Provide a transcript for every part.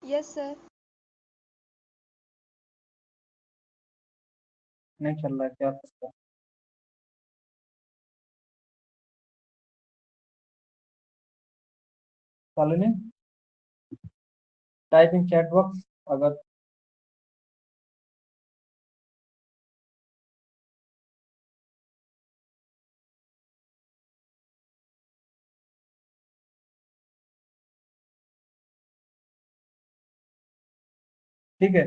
Yes sir. नहीं चल रहा है क्या आपका? चालू नहीं? टाइप इन चैट बॉक्स अगर। ठीक है,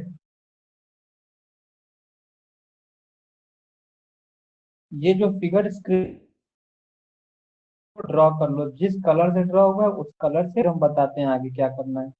ये जो फिगर स्क्रीन को ड्रॉ कर लो, जिस कलर से ड्रॉ होगा उस कलर से हम बताते हैं आगे क्या करना है।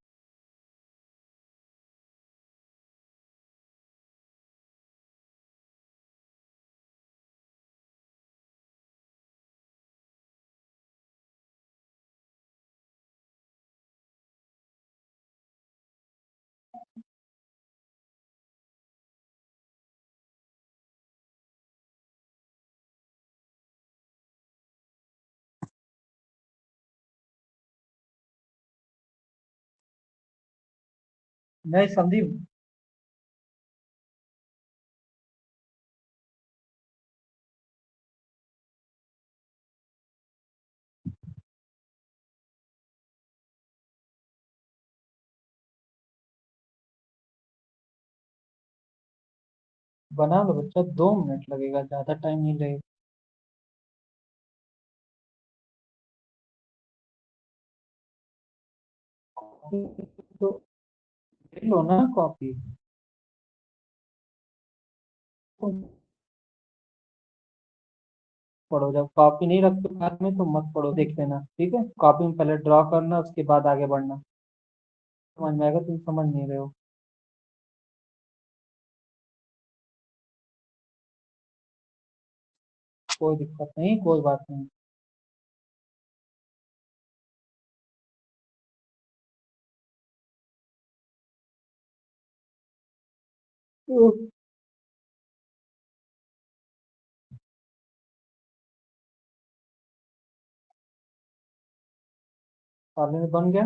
नहीं संदीप, बना लो बच्चा, 2 मिनट लगेगा, ज्यादा टाइम नहीं लगेगा। तो ले लो ना कॉपी। तुम पढ़ो, जब कॉपी नहीं रखते हाथ में तो मत पढ़ो, देख लेना ठीक है। कॉपी में पहले ड्रॉ करना, उसके बाद आगे बढ़ना। समझ में आएगा, तुम समझ नहीं रहे हो। कोई दिक्कत नहीं, कोई बात नहीं। कॉलेज बन गया।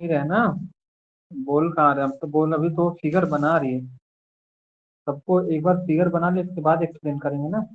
ठीक है ना। बोल कहाँ रहे हम, तो बोल अभी तो फिगर बना रही है। सबको एक बार फिगर बना ले, उसके बाद एक्सप्लेन करेंगे ना।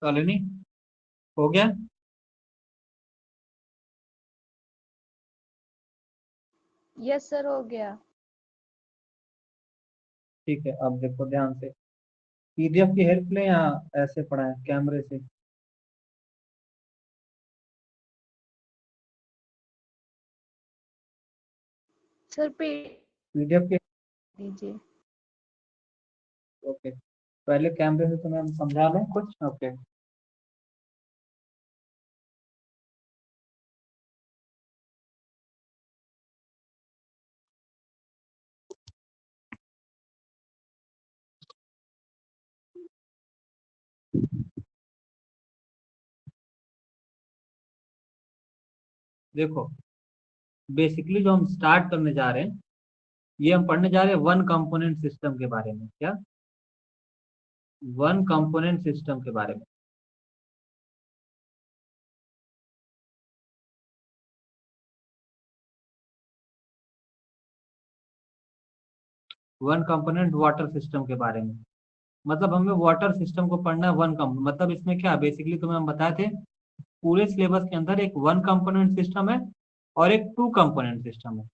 कॉलोनी हो गया। यस सर, हो गया। ठीक है, अब देखो ध्यान से। पीडीएफ की हेल्प लें या ऐसे पढ़ाएं कैमरे से? सर पे पीडीएफ की। दीजिए। ओके, पहले कैमरे से तुम्हें हम समझा लें कुछ। ओके, देखो बेसिकली जो हम स्टार्ट करने जा रहे हैं, ये हम पढ़ने जा रहे हैं वन कंपोनेंट सिस्टम के बारे में। क्या? वन कंपोनेंट सिस्टम के बारे में। वन कंपोनेंट वाटर सिस्टम के बारे में। मतलब हमें वाटर सिस्टम को पढ़ना है। वन कम मतलब इसमें क्या बेसिकली तुम्हें हम बताए थे, पूरे सिलेबस के अंदर एक वन कंपोनेंट सिस्टम है और एक टू कंपोनेंट सिस्टम है।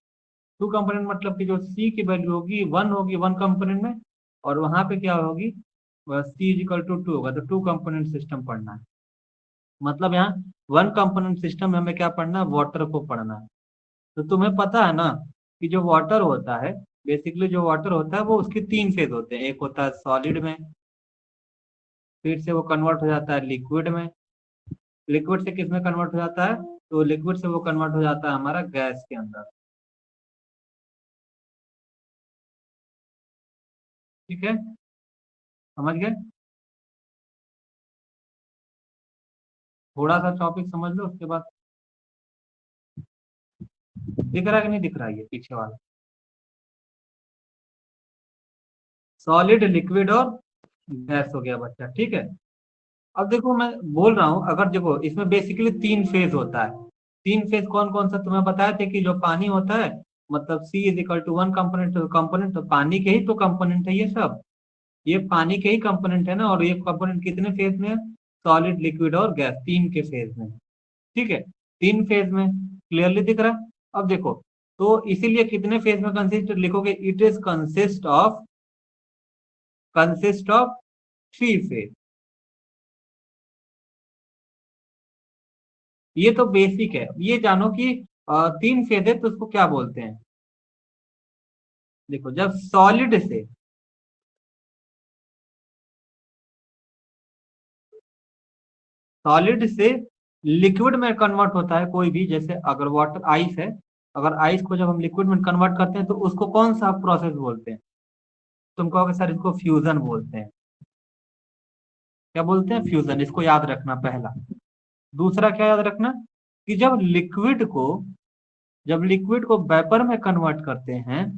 टू कंपोनेंट मतलब कि जो सी की वैल्यू होगी वन होगी वन कंपोनेंट में, और वहां पे क्या होगी, सी इज इक्वल टू टू होगा। तो टू कंपोनेंट सिस्टम पढ़ना है। मतलब यहाँ वन कंपोनेंट सिस्टम में हमें क्या पढ़ना है, वाटर को पढ़ना है। तो तुम्हें पता है ना कि जो वाटर होता है, बेसिकली जो वाटर होता है वो उसके तीन फेज होते हैं। एक होता है सॉलिड में, फिर से वो कन्वर्ट हो जाता है लिक्विड में, लिक्विड से किस में कन्वर्ट हो जाता है, तो लिक्विड से वो कन्वर्ट हो जाता है हमारा गैस के अंदर। ठीक है, समझ गए? थोड़ा सा टॉपिक समझ लो, उसके बाद दिख रहा है कि नहीं दिख रहा है ये पीछे वाला? सॉलिड, लिक्विड और गैस हो गया बच्चा। ठीक है, अब देखो मैं बोल रहा हूँ, अगर देखो इसमें बेसिकली 3 फेज होता है। 3 फेज कौन कौन सा तुम्हें बताया थे कि जो पानी होता है, मतलब C=1 कंपोनेंट, कंपोनेंट तो पानी के ही तो कंपोनेंट है ये सब, ये पानी के ही कंपोनेंट है ना। और ये कंपोनेंट कितने फेज में है? सॉलिड, लिक्विड और गैस, 3 के फेज में। ठीक है, 3 फेज में क्लियरली दिख रहा है। अब देखो, तो इसीलिए कितने फेज में कंसिस्ट लिखोगे, it is consist of 3 phase. ये तो बेसिक है, ये जानो कि 3 फेज है तो उसको क्या बोलते हैं। देखो जब सॉलिड से लिक्विड में कन्वर्ट होता है कोई भी, जैसे अगर वाटर आइस है, अगर आइस को जब हम लिक्विड में कन्वर्ट करते हैं तो उसको कौन सा प्रोसेस बोलते हैं? तुम कहोगे सर इसको फ्यूजन बोलते हैं। क्या बोलते हैं? फ्यूजन। इसको याद रखना पहला। दूसरा क्या याद रखना, कि जब लिक्विड को वेपर में कन्वर्ट करते हैं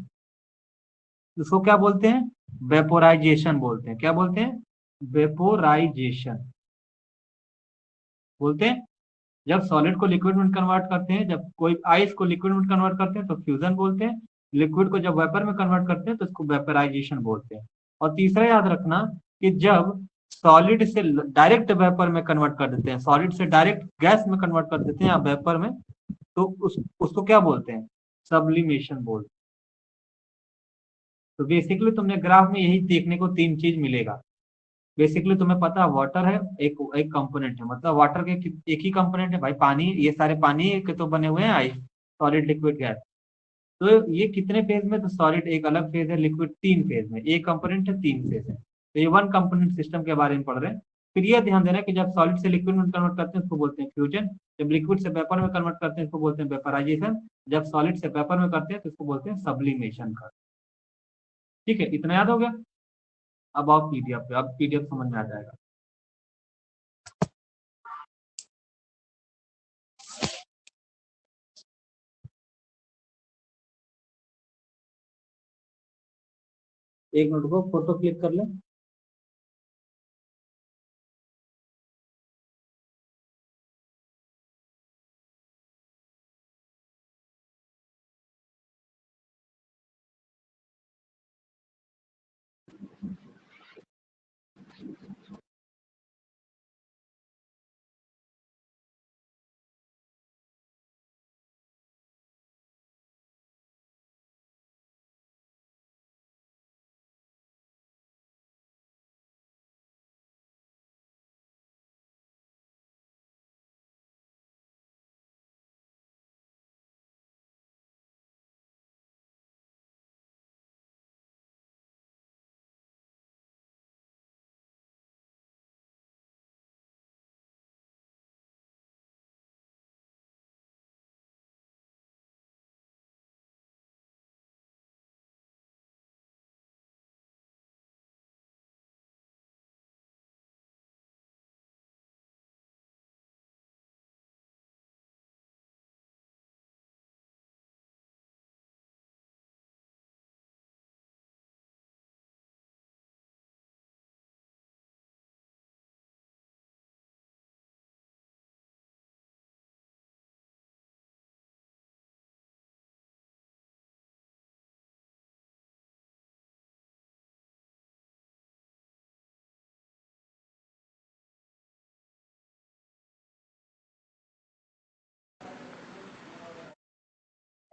तो उसको क्या बोलते हैं? वेपोराइजेशन बोलते हैं। क्या बोलते हैं? वेपोराइजेशन बोलते हैं। जब सॉलिड को लिक्विड में कन्वर्ट करते हैं, जब कोई आइस को लिक्विड में कन्वर्ट करते हैं तो फ्यूजन बोलते हैं। लिक्विड को जब वेपर में कन्वर्ट करते हैं तो उसको वेपराइजेशन बोलते हैं। और तीसरा याद रखना, कि जब सॉलिड से डायरेक्ट वेपर में कन्वर्ट कर देते हैं, सॉलिड से डायरेक्ट गैस में कन्वर्ट कर देते हैं या वेपर में, तो उसको क्या बोलते हैं? सब्लिमेशन बोलते हैं। तो बेसिकली तुमने ग्राफ में यही देखने को 3 चीज मिलेगा। बेसिकली तुम्हें पता है वाटर है, एक एक कंपोनेंट है, मतलब वाटर के एक ही कंपोनेंट है भाई, पानी, ये सारे पानी के तो बने हुए हैं, आइस, सॉलिड, लिक्विड, गैस। तो ये कितने फेज में? तो सॉलिड एक अलग फेज है, लिक्विड 3 फेज में, एक कंपोनेंट है, 3 फेज है। तो ये वन कंपोनेंट सिस्टम के बारे में पढ़ रहे हैं। फिर ये ध्यान देना कि जब सॉलिड से लिक्विड में कन्वर्ट करते हैं उसको बोलते हैं फ्यूजन, जब लिक्विड से वेपर में कन्वर्ट करते हैं उसको बोलते हैं वेपराइजेशन, जब सॉलिड से वेपर में करते हैं तो उसको बोलते हैं सब्लिमेशन का। ठीक है, इतना याद हो गया। अब आप पीडीएफ पे, अब पीडीएफ समझ में आ जाएगा। एक मिनट को फोटो क्लिक कर ले।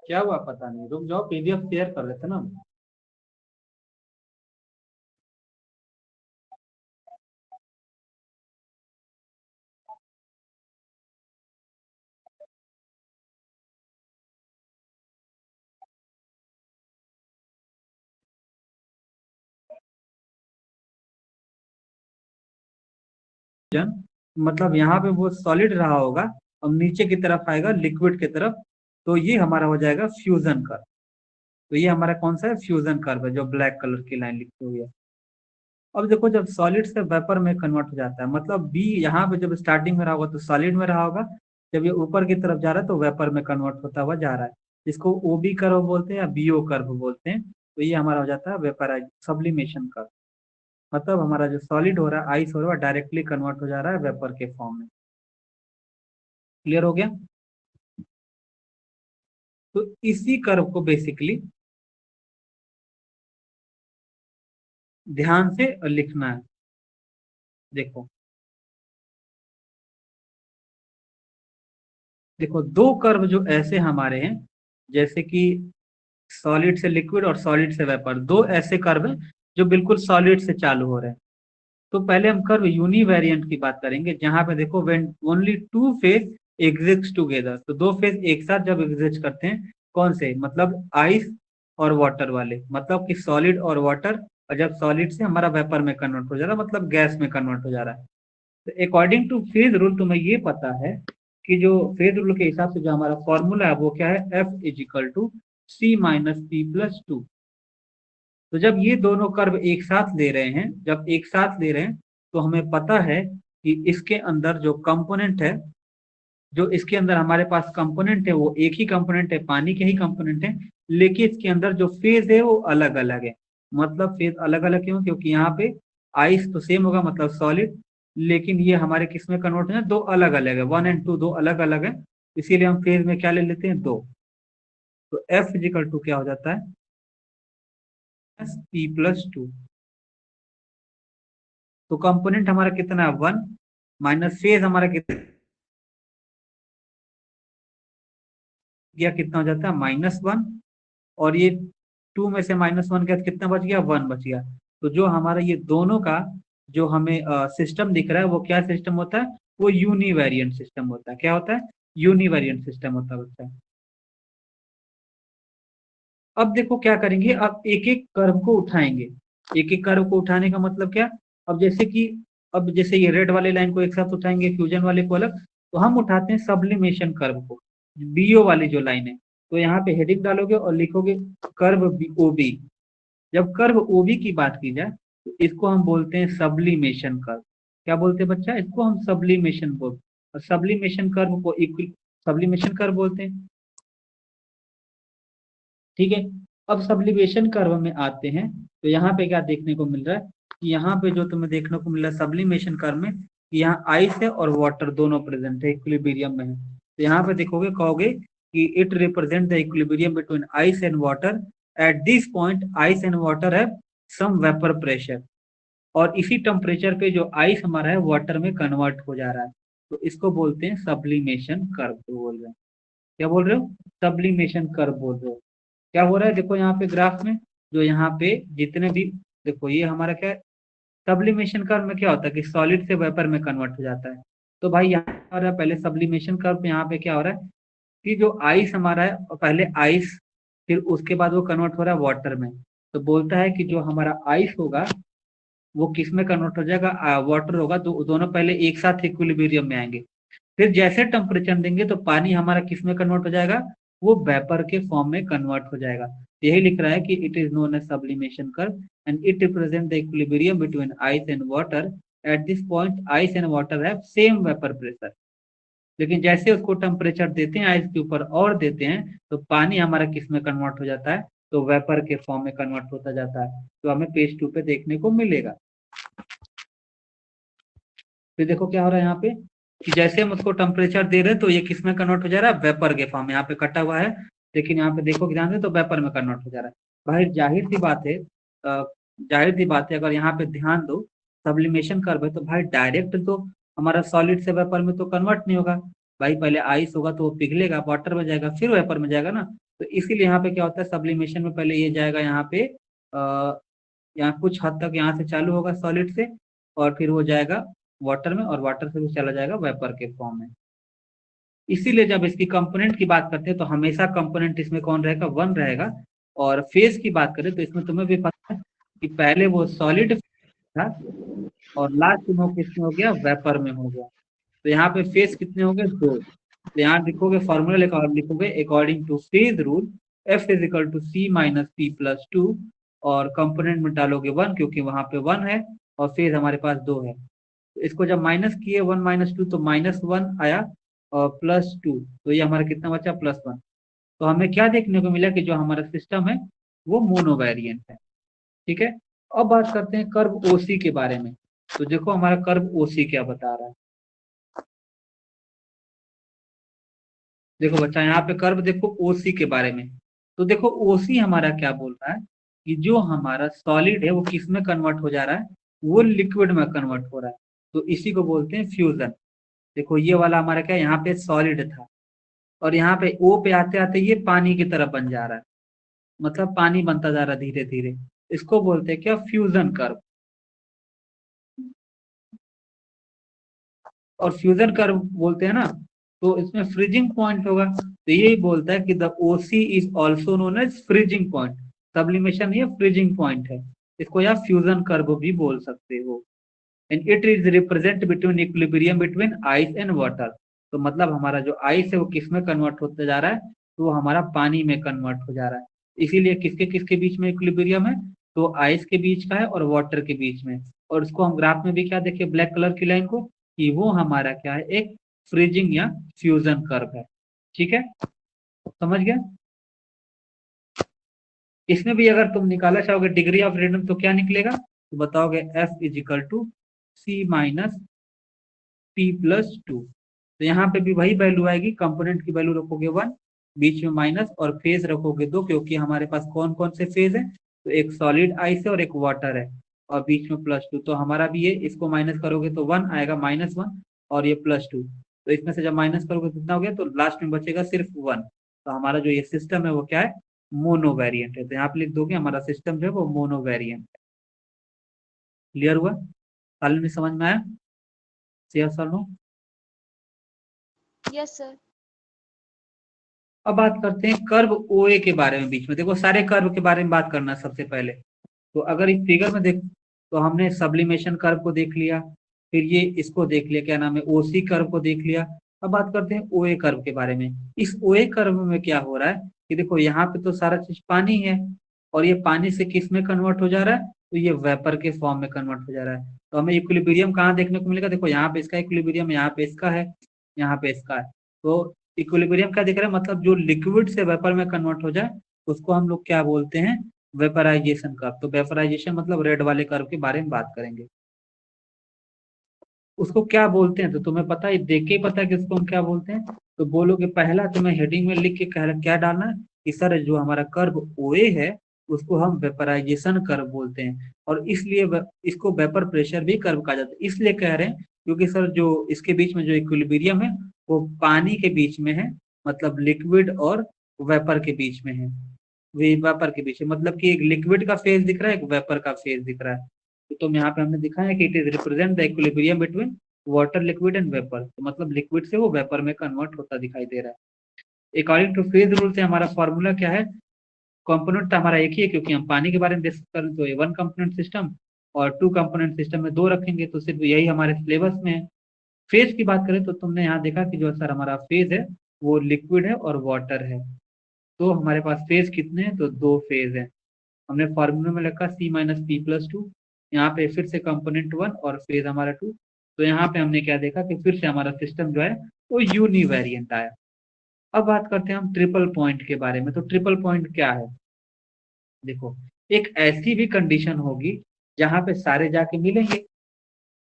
क्या हुआ पता नहीं, रुक जाओ, पीडीएफ शेयर कर लेते ना। मतलब यहाँ पे वो सॉलिड रहा होगा और नीचे की तरफ आएगा लिक्विड की तरफ, तो ये हमारा हो जाएगा फ्यूजन कर्व। तो ये हमारा कौन सा है? फ्यूजन कर्व है, जो ब्लैक कलर की लाइन लिखी हुई है। अब देखो जब सॉलिड से वेपर में कन्वर्ट हो जाता है, मतलब बी यहाँ पे जब स्टार्टिंग में रहा होगा तो सॉलिड में रहा होगा, जब ये ऊपर की तरफ जा रहा है तो वेपर में कन्वर्ट होता हुआ जा रहा है। इसको ओबी कर्व बोलते हैं या बीओ कर्व बोलते हैं। तो ये हमारा हो जाता है वेपराइज सब्लिमेशन कर्व। मतलब हमारा जो सॉलिड हो रहा है, आइस हो रहा है, डायरेक्टली कन्वर्ट हो जा रहा है वेपर के फॉर्म में। क्लियर हो गया? तो इसी कर्व को बेसिकली ध्यान से लिखना है। देखो देखो, दो कर्व जो ऐसे हमारे हैं, जैसे कि सॉलिड से लिक्विड और सॉलिड से वेपर, दो ऐसे कर्व हैं जो बिल्कुल सॉलिड से चालू हो रहे हैं। तो पहले हम कर्व यूनिवेरिएंट की बात करेंगे, जहां पे देखो when only two phase exist together, तो दो फेज एक साथ जब एग्जिस्ट करते हैं, कौन से, मतलब आइस और वाटर वाले, मतलब कि सॉलिड और वाटर, और जब सॉलिड से हमारा वेपर में कन्वर्ट हो जा रहा है, मतलब गैस में कन्वर्ट हो जा रहा है। तो अकॉर्डिंग टू फेज रूल तुम्हें ये पता है कि जो फेज रूल के हिसाब से जो हमारा फॉर्मूला है वो क्या है, F is equal to C minus P plus two. तो जब ये दोनों कर्व एक साथ ले रहे हैं, जब एक साथ ले रहे हैं, तो हमें पता है कि इसके अंदर जो कंपोनेंट है, जो इसके अंदर हमारे पास कंपोनेंट है, वो एक ही कंपोनेंट है, पानी के ही कंपोनेंट है, लेकिन इसके अंदर जो फेज है वो अलग अलग है। मतलब फेज अलग अलग क्यों? क्योंकि यहाँ पे आइस तो सेम होगा, मतलब सॉलिड, लेकिन ये हमारे किस में कन्वर्ट है, दो अलग अलग है, 1 और 2 दो अलग अलग है, इसीलिए हम फेज में क्या ले लेते हैं, दो। तो एफ इजिकल टू क्या हो जाता है, पी प्लस टू। तो कंपोनेंट हमारा कितना है, 1, माइनस फेज हमारा कितना गया, कितना हो जाता है, -1। और ये 2 में से -1 का कितना बच गया, 1 बच गया। तो जो हमारा ये दोनों का जो हमें सिस्टम दिख रहा है, वो क्या सिस्टम होता है, वो यूनिवेरिएंट सिस्टम होता है। क्या होता है, यूनिवेरिएंट सिस्टम होता है बच्चा। अब देखो क्या करेंगे, अब एक एक कर्व को उठाएंगे। एक एक कर्व को उठाने का मतलब क्या, अब जैसे कि, अब जैसे ये रेड वाले लाइन को एक साथ उठाएंगे, फ्यूजन वाले को अलग, तो हम उठाते हैं सब्लिमेशन कर्व को, बीओ वाली जो लाइन है। तो यहाँ पे हेडिंग डालोगे और लिखोगे कर्व ओबी। जब कर्व ओबी की बात की जाए, तो इसको हम बोलते हैं सब्लिमेशन कर्व। क्या बोलते हैं बच्चा, इसको हम सब्लिमेशन बोलते हैं। और सब्लिमेशन कर्व को सब्लिमेशन कर्व बोलते हैं। ठीक है। अब सब्लिमेशन कर्व में आते हैं, तो यहाँ पे क्या देखने को मिल रहा है कि यहाँ पे जो तुम्हें देखने को मिल रहा है सब्लिमेशन कर्व में, कि यहाँ आइस है और वाटर दोनों प्रेजेंट है, इक्विलिब्रियम में है। तो यहाँ पे देखोगे, कहोगे कि it represent the equilibrium between ice and water. At this point ice and water have some vapour pressure. और इसी टेम्परेचर पे जो आइस हमारा है वाटर में कन्वर्ट हो जा रहा है, तो इसको बोलते हैं सब्लिमेशन कर्व। बोल रहे हैं, क्या बोल रहे हो, सब्लिमेशन कर्व बोल रहे हो। क्या हो रहा है, देखो यहाँ पे ग्राफ में, जो यहाँ पे जितने भी, देखो ये हमारा क्या है, सब्लिमेशन कर्व में क्या होता है कि सॉलिड से वेपर में कन्वर्ट हो जाता है। तो भाई यहाँ हो रहा है, पहले सब्लिमेशन कर्व में यहाँ पे क्या हो रहा है कि जो आइस हमारा है, पहले आइस, फिर उसके बाद वो कन्वर्ट हो रहा है वाटर में। तो बोलता है कि जो हमारा आइस होगा वो किस में कन्वर्ट हो जाएगा, वाटर होगा। दोनों पहले एक साथ इक्विलिब्रियम में आएंगे, फिर जैसे टेम्परेचर देंगे तो पानी हमारा किस में कन्वर्ट हो जाएगा, वो वेपर के फॉर्म में कन्वर्ट हो जाएगा। यही लिख रहा है कि it is known as sublimation curve and it represent the equilibrium between ice and water. At this point ice and water have same vapour pressure. लेकिन जैसे उसको टेम्परेचर देते हैं आइस के ऊपर और देते हैं, तो पानी हमारा किस में कन्वर्ट हो जाता है, तो वेपर के फॉर्म में कन्वर्ट होता जाता है। तो हमें पेज 2 पे देखने को मिलेगा। फिर देखो क्या हो रहा है यहाँ पे कि जैसे हम उसको टेम्परेचर दे रहे हैं, तो ये किस में कन्वर्ट हो जा रहा है, वेपर के फॉर्म में। यहाँ पे कटा हुआ है, लेकिन यहाँ पे देखो ध्यान से, तो वेपर में कन्वर्ट हो जा रहा है। भाई जाहिर सी बात है, जाहिर सी बात है, अगर यहाँ पे ध्यान दो, सब्लिमेशन कर्व है, तो भाई डायरेक्ट तो हमारा सॉलिड से वेपर में तो कन्वर्ट नहीं होगा। भाई पहले आइस होगा तो वो पिघलेगा, वाटर में जाएगा, फिर वेपर में जाएगा ना। तो इसीलिए यहाँ पे क्या होता है, सब्लिमेशन में पहले ये जाएगा यहाँ पे, यहाँ कुछ हद तक यहाँ से चालू होगा सॉलिड से, और फिर वो जाएगा वाटर में, और वाटर से भी चला जाएगा वेपर के फॉर्म में। इसीलिए जब इसकी कंपोनेंट की बात करते हैं, तो हमेशा कंपोनेंट इसमें कौन रहेगा, 1 रहेगा। और फेज की बात करें तो इसमें तुम्हें भी पता है कि पहले वो सॉलिड था, और लास्ट में वो किसमें हो गया, वेपर में हो गया। तो यहाँ पे फेज कितने हो गए, 2। तो यहाँ लिखोगे फॉर्मूला लेकर, और लिखोगे according to phase rule F is equal to C minus P plus two, और कंपोनेंट में डालोगे 1 क्योंकि वहां पे 1 है, और फेज हमारे पास 2 है। तो इसको जब माइनस किए 1 - 2, तो -1 आया, और +2, तो ये हमारा कितना बचा, +1। तो हमें क्या देखने को मिला कि जो हमारा सिस्टम है वो मोनोवेरिएंट है। ठीक है। अब बात करते हैं कर्व ओसी के बारे में। तो देखो हमारा कर्व ओसी क्या बता रहा है। देखो बच्चा यहाँ पे कर्व देखो ओसी के बारे में। तो देखो ओसी हमारा क्या बोल रहा है कि जो हमारा सॉलिड है वो किस में कन्वर्ट हो जा रहा है, वो लिक्विड में कन्वर्ट हो रहा है। तो इसी को बोलते हैं फ्यूजन। देखो ये वाला हमारा क्या, यहाँ पे सॉलिड था और यहाँ पे ओ पे आते आते ये पानी की तरफ बन जा रहा है, मतलब पानी बनता जा रहा है धीरे धीरे। इसको बोलते हैं क्या, फ्यूजन कर्व। और फ्यूजन कर्व बोलते हैं ना, तो इसमें फ्रीजिंग पॉइंट होगा। तो यही बोलता है कि the OC is also known as freezing point. Sublimation ये फ्रीजिंग पॉइंट है, इसको या फ्यूजन कर्व भी बोल सकते हो। And it is represent between equilibrium between ice and water. तो मतलब हमारा जो आइस है वो किस में कन्वर्ट होते जा रहा है, तो वो हमारा पानी में कन्वर्ट हो जा रहा है। इसीलिए किसके किसके बीच में इक्विलिब्रियम है, तो आइस के बीच का है और वाटर के बीच में। और इसको हम ग्राफ में भी क्या देखे, ब्लैक कलर की लाइन को, कि वो हमारा क्या है, एक फ्रीजिंग या फ्यूजन कर्व है। ठीक है, समझ गया। इसमें भी अगर तुम निकालना चाहोगे डिग्री ऑफ फ्रीडम तो क्या निकलेगा, तो बताओगे F is equal to C minus P plus 2। तो यहाँ पे भी वही वैल्यू आएगी, कंपोनेंट की वैल्यू रखोगे 1, बीच में माइनस और फेज रखोगे 2, क्योंकि हमारे पास कौन कौन से फेज है, तो एक सॉलिड आइस है और एक वाटर है, और बीच में प्लस 2। तो हमारा भी ये, इसको माइनस करोगे तो 1 आएगा, -1 और ये +2। तो इसमें से जब माइनस करोगे तो कितना हो गया, तो लास्ट में बचेगा सिर्फ 1। तो हमारा जो ये सिस्टम है वो क्या है, मोनो वेरिएंट है। तो यहाँ पे लिख दोगे हमारा सिस्टम जो है वो मोनो वेरिएंट है। क्लियर हुआ, हाल में समझ में आया, यस और नो। Yes sir. अब बात करते हैं कर्व ओए के बारे में। बीच में देखो सारे कर्व के बारे में बात करना सबसे पहले। तो अगर इस फिगर में देख, तो हमने सब्लिमेशन कर्व को देख लिया, फिर ये इसको देख लिया, क्या नाम है, ओसी कर्व को देख लिया। अब बात करते हैं ओए कर्व के बारे में। इस ओए कर्व में क्या हो रहा है कि देखो यहाँ पे तो सारा चीज पानी है, और ये पानी से किस में कन्वर्ट हो जा रहा है, तो ये वेपर के फॉर्म में कन्वर्ट हो जा रहा है। तो हमें इक्विलिब्रियम कहाँ देखने को मिलेगा, देखो यहाँ पे इसका इक्विलिब्रियम, यहाँ पे इसका है, यहाँ पे इसका है। तो इक्विलिब्रियम क्या दिख रहा है, मतलब जो लिक्विड से वेपर में कन्वर्ट हो जाए उसको हम लोग क्या बोलते हैं, वेपराइजेशन कर्व। तो वेपराइजेशन मतलब रेड वाले कर्व के बारे में बात करेंगे। उसको क्या बोलते हैं, तो तुम्हें पता है, देख के ही पता है कि उसको हम क्या बोलते हैं। तो बोलोगे, पहला तुम्हें हेडिंग में लिख के क्या डालना है कि सर जो हमारा कर्व ओए है उसको हम वेपराइजेशन कर्व बोलते हैं, और इसलिए इसको वेपर प्रेशर भी कर्व कहा जाता है। इसलिए कह रहे हैं क्योंकि सर जो इसके बीच में जो इक्विलिब्रियम है वो पानी के बीच में है, मतलब लिक्विड और वेपर के बीच में है। वेपर के बीच में मतलब कि एक लिक्विड का फेज दिख रहा है, एक वेपर का फेज दिख रहा है। तो यहाँ पे हमने दिखा है कि it is represent the equilibrium between water, liquid and vapour. तो मतलब लिक्विड से वो वेपर में कन्वर्ट होता दिखाई दे रहा है। अकॉर्डिंग टू फेज रूल से हमारा फॉर्मूला क्या है, कंपोनेंट तो हमारा एक ही है, क्योंकि हम पानी के बारे में डिस्कस करें तो ये 1 कंपोनेंट सिस्टम, और 2 कंपोनेंट सिस्टम में 2 रखेंगे, तो सिर्फ यही हमारे सिलेबस में है। फेज की बात करें तो तुमने यहाँ देखा कि जो सर हमारा फेज है वो लिक्विड है और वाटर है। तो हमारे पास फेज कितने हैं, तो 2 फेज है। हमने फॉर्मूले में लिखा C माइनस पी प्लस 2। यहाँ पे फिर से कंपोनेंट 1 और फेज हमारा 2। तो यहाँ पे हमने क्या देखा कि फिर से हमारा सिस्टम जो है वो यूनिवेरिएंट आया। अब बात करते हैं हम ट्रिपल पॉइंट के बारे में। तो ट्रिपल पॉइंट क्या है, देखो एक ऐसी भी कंडीशन होगी जहाँ पे सारे जाके मिलेंगे।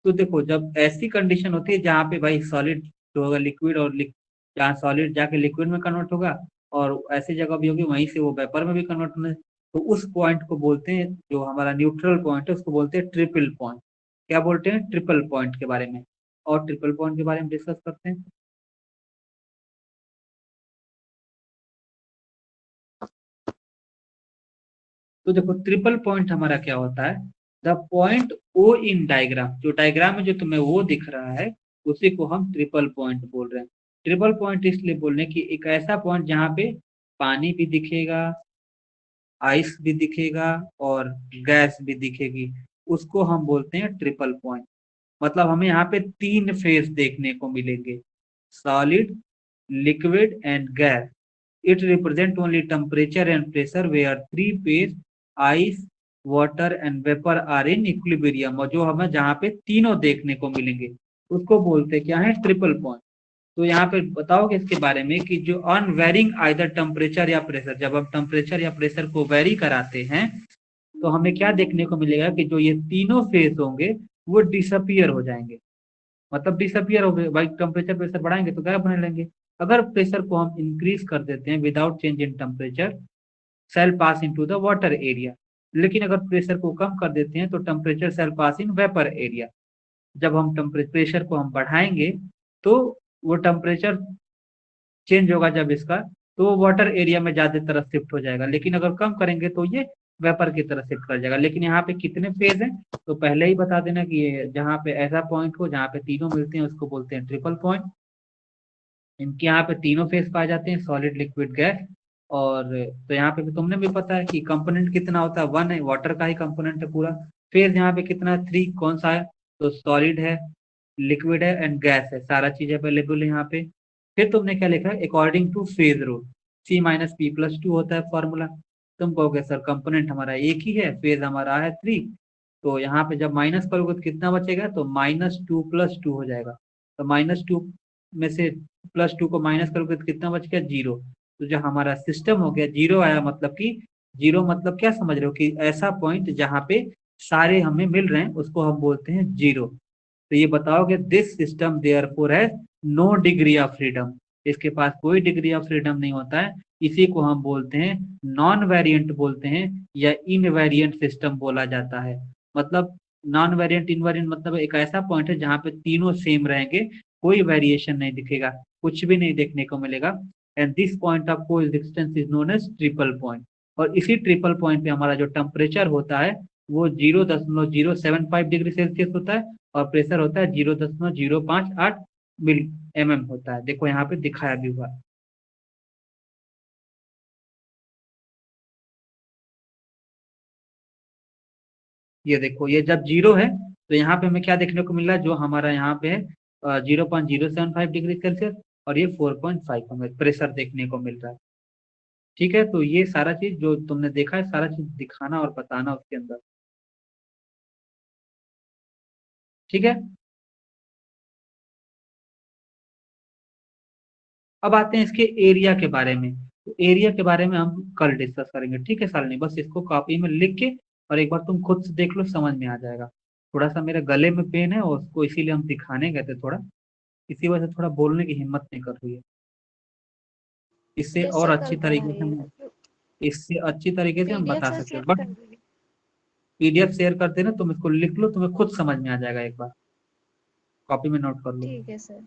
तो देखो जब ऐसी कंडीशन होती है जहाँ पे भाई सॉलिड जो होगा लिक्विड, और जहाँ सॉलिड जाके लिक्विड में कन्वर्ट होगा, और ऐसी जगह भी होगी वहीं से वो वेपर में भी कन्वर्ट होने, तो उस पॉइंट को बोलते हैं, जो हमारा न्यूट्रल पॉइंट है उसको बोलते हैं ट्रिपल पॉइंट। क्या बोलते हैं, ट्रिपल पॉइंट के बारे में। और ट्रिपल पॉइंट के बारे में डिस्कस करते हैं। तो देखो ट्रिपल पॉइंट हमारा क्या होता है, the point O in diagram, जो डायग्राम में जो तुम्हें वो दिख रहा है उसी को हम ट्रिपल पॉइंट बोल रहे हैं। ट्रिपल पॉइंट इसलिए बोल रहे हैं कि एक ऐसा पॉइंट जहाँ पे पानी भी दिखेगा, आइस भी दिखेगा और गैस भी दिखेगी, उसको हम बोलते हैं ट्रिपल पॉइंट। मतलब हमें यहाँ पे 3 फेज देखने को मिलेंगे, solid, liquid and gas. It represent only temperature and pressure where 3 phase ice, water and vapour are in equilibrium. और जो हमें जहाँ पे तीनों देखने को मिलेंगे उसको बोलते क्या है, ट्रिपल पॉइंट। तो यहाँ पे बताओगे इसके बारे में कि जो अनवेरिंग आइदर टेम्परेचर या प्रेशर, जब हम टेम्परेचर या प्रेशर को वेरी कराते हैं तो हमें क्या देखने को मिलेगा कि जो ये तीनों फेज होंगे वो डिसअपियर हो जाएंगे। मतलब डिसअपियर हो गए भाई, टेम्परेचर प्रेशर बढ़ाएंगे तो गायब होने लगेंगे। अगर प्रेशर को हम इंक्रीज कर देते हैं without change in temperature, shall pass into the water area. लेकिन अगर प्रेशर को कम कर देते हैं तो temperature shall pass in vapour area. जब हम प्रेशर को हम बढ़ाएंगे तो वो टेम्परेचर चेंज होगा जब इसका, तो वाटर एरिया में ज्यादा तरफ शिफ्ट हो जाएगा। लेकिन अगर कम करेंगे तो ये वेपर की तरफ शिफ्ट कर जाएगा। लेकिन यहाँ पे कितने फेज हैं तो पहले ही बता देना कि ये जहाँ पे ऐसा पॉइंट हो जहाँ पे तीनों मिलते हैं उसको बोलते हैं ट्रिपल पॉइंट। इनके यहाँ पे तीनों फेज पाए जाते हैं, सॉलिड लिक्विड गैस। और तो यहाँ पे भी तुमने भी पता है कि कंपोनेंट कितना होता है, 1 है, वाटर का ही कंपोनेंट है पूरा। फेज यहाँ पे कितना है, 3। कौन सा है तो सॉलिड है, लिक्विड है एंड गैस है, सारा चीज अवेलेबल है यहाँ पे। फिर तुमने क्या लिखा है, according to phase rule C-P+2 होता है फॉर्मूला। तुम कहोगे सर कंपोनेंट हमारा एक ही है, फेज हमारा है 3, तो यहाँ पे जब माइनस करोगे तो कितना बचेगा, तो -2+2 हो जाएगा। तो -2 में से +2 को माइनस करोगे तो कितना बच गया, 0। तो जो हमारा सिस्टम हो गया 0 आया, मतलब कि 0 मतलब क्या समझ रहे हो कि ऐसा पॉइंट जहाँ पे सारे हमें मिल रहे हैं उसको हम बोलते हैं 0। तो ये बताओगे this system therefore has no degree of freedom, इसके पास कोई डिग्री ऑफ फ्रीडम नहीं होता है। इसी को हम बोलते हैं नॉन वेरिएंट बोलते हैं, या इनवेरिएंट सिस्टम बोला जाता है। मतलब नॉन वेरिएंट इनवेरिएंट मतलब एक ऐसा पॉइंट है जहाँ पे तीनों सेम रहेंगे, कोई वेरिएशन नहीं दिखेगा, कुछ भी नहीं देखने को मिलेगा। And this point of coexistence is known as triple point. और इसी ट्रिपल पॉइंट पे हमारा जो टेम्परेचर होता है वो 0.075 डिग्री सेल्सियस होता है, और प्रेशर होता है 0.058 मिल mm होता है। देखो यहाँ पे दिखाया भी हुआ है। ये देखो, ये जब 0 है तो यहाँ पे हमें क्या देखने को मिल रहा है, जो हमारा यहाँ पे है 0.075 डिग्री सेल्सियस, और ये 4.5 हमें प्रेशर देखने को मिल रहा है। ठीक है, तो ये सारा चीज जो तुमने देखा है सारा चीज दिखाना और बताना उसके अंदर। ठीक है, अब आते हैं इसके एरिया के बारे में। तो एरिया के बारे में हम कल डिस्कस करेंगे, ठीक है शालिनी, बस इसको कॉपी में लिख के और एक बार तुम खुद से देख लो, समझ में आ जाएगा। थोड़ा सा मेरे गले में पेन है और उसको इसीलिए हम दिखाने गए थे थोड़ा, इसी वजह से थोड़ा बोलने की हिम्मत नहीं कर रही है। इससे यस और सर, अच्छी कल तरीके से पढ़ाइएगा। इससे अच्छी तरीके से हम पीडीएफ बता सर सकते हैं, शेयर बट कर दीजिए। PDF शेयर करते ना, तुम इसको लिख लो, तुम्हें खुद समझ में आ जाएगा, एक बार कॉपी में नोट कर लो। ठीक है सर।